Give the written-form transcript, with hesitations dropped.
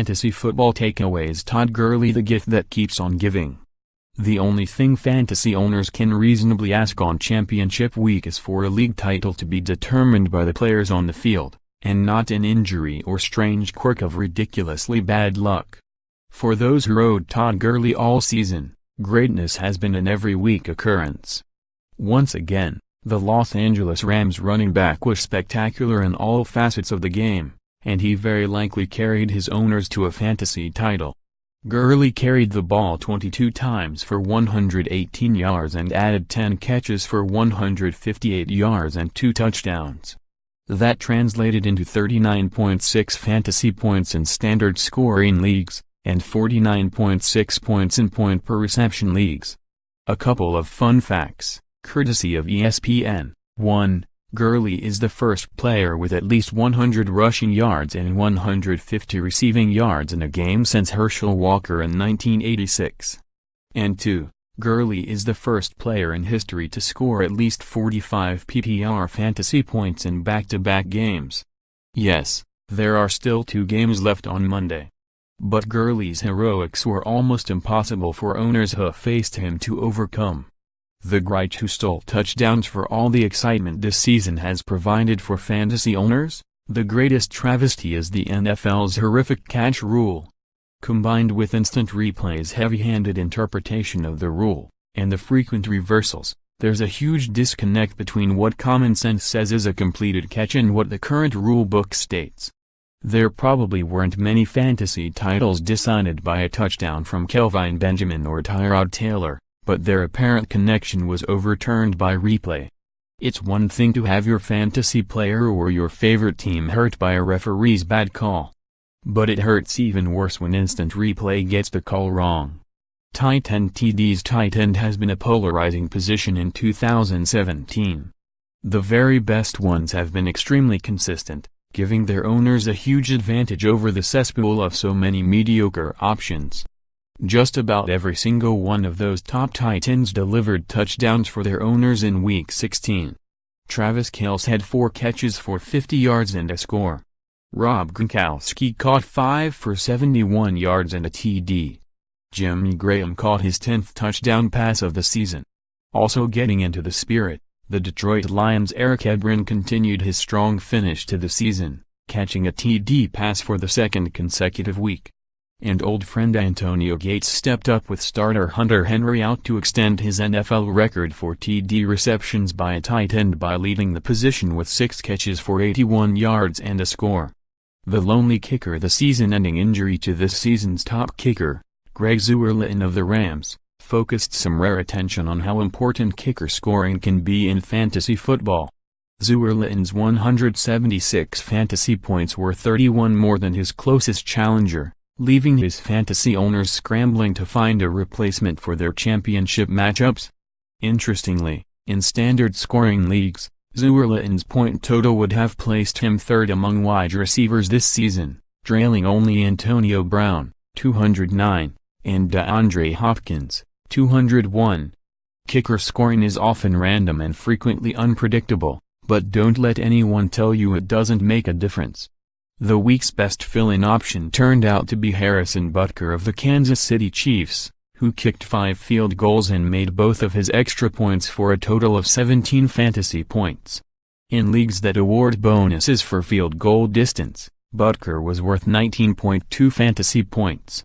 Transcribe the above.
fantasy football takeaways. Todd Gurley, the gift that keeps on giving. The only thing fantasy owners can reasonably ask on championship week is for a league title to be determined by the players on the field, and not an injury or strange quirk of ridiculously bad luck. For those who rode Todd Gurley all season, greatness has been an every week occurrence. Once again, the Los Angeles Rams running back was spectacular in all facets of the game, and he very likely carried his owners to a fantasy title. Gurley carried the ball 22 times for 118 yards and added 10 catches for 158 yards and 2 touchdowns. That translated into 39.6 fantasy points in standard scoring leagues, and 49.6 points in point per reception leagues. A couple of fun facts, courtesy of ESPN. 1. Gurley is the first player with at least 100 rushing yards and 150 receiving yards in a game since Herschel Walker in 1986. And 2. Gurley is the first player in history to score at least 45 PPR fantasy points in back-to-back games. Yes, there are still 2 games left on Monday. But Gurley's heroics were almost impossible for owners who faced him to overcome. The Great who stole touchdowns for all the excitement this season has provided for fantasy owners, the greatest travesty is the NFL's horrific catch rule. Combined with instant replay's heavy-handed interpretation of the rule, and the frequent reversals, there's a huge disconnect between what common sense says is a completed catch and what the current rule book states. There probably weren't many fantasy titles decided by a touchdown from Kelvin Benjamin or Tyrod Taylor, but their apparent connection was overturned by replay. It's one thing to have your fantasy player or your favorite team hurt by a referee's bad call. But it hurts even worse when instant replay gets the call wrong. Tight end TD's tight end has been a polarizing position in 2017. The very best ones have been extremely consistent, giving their owners a huge advantage over the cesspool of so many mediocre options. Just about every single one of those top tight ends delivered touchdowns for their owners in Week 16. Travis Kelce had 4 catches for 50 yards and a score. Rob Gronkowski caught 5 for 71 yards and a TD. Jimmy Graham caught his 10th touchdown pass of the season. Also getting into the spirit, the Detroit Lions' Eric Ebron continued his strong finish to the season, catching a TD pass for the 2nd consecutive week. And old friend Antonio Gates stepped up with starter Hunter Henry out to extend his NFL record for TD receptions by a tight end by leading the position with 6 catches for 81 yards and a score. The lonely kicker, the season-ending injury to this season's top kicker, Greg Zuerlein of the Rams, focused some rare attention on how important kicker scoring can be in fantasy football. Zuerlein's 176 fantasy points were 31 more than his closest challenger, leaving his fantasy owners scrambling to find a replacement for their championship matchups. Interestingly, in standard scoring leagues, Zuerlein's point total would have placed him 3rd among wide receivers this season, trailing only Antonio Brown, 209, and DeAndre Hopkins, 201. Kicker scoring is often random and frequently unpredictable, but don't let anyone tell you it doesn't make a difference. The week's best fill-in option turned out to be Harrison Butker of the Kansas City Chiefs, who kicked 5 field goals and made both of his extra points for a total of 17 fantasy points. In leagues that award bonuses for field goal distance, Butker was worth 19.2 fantasy points.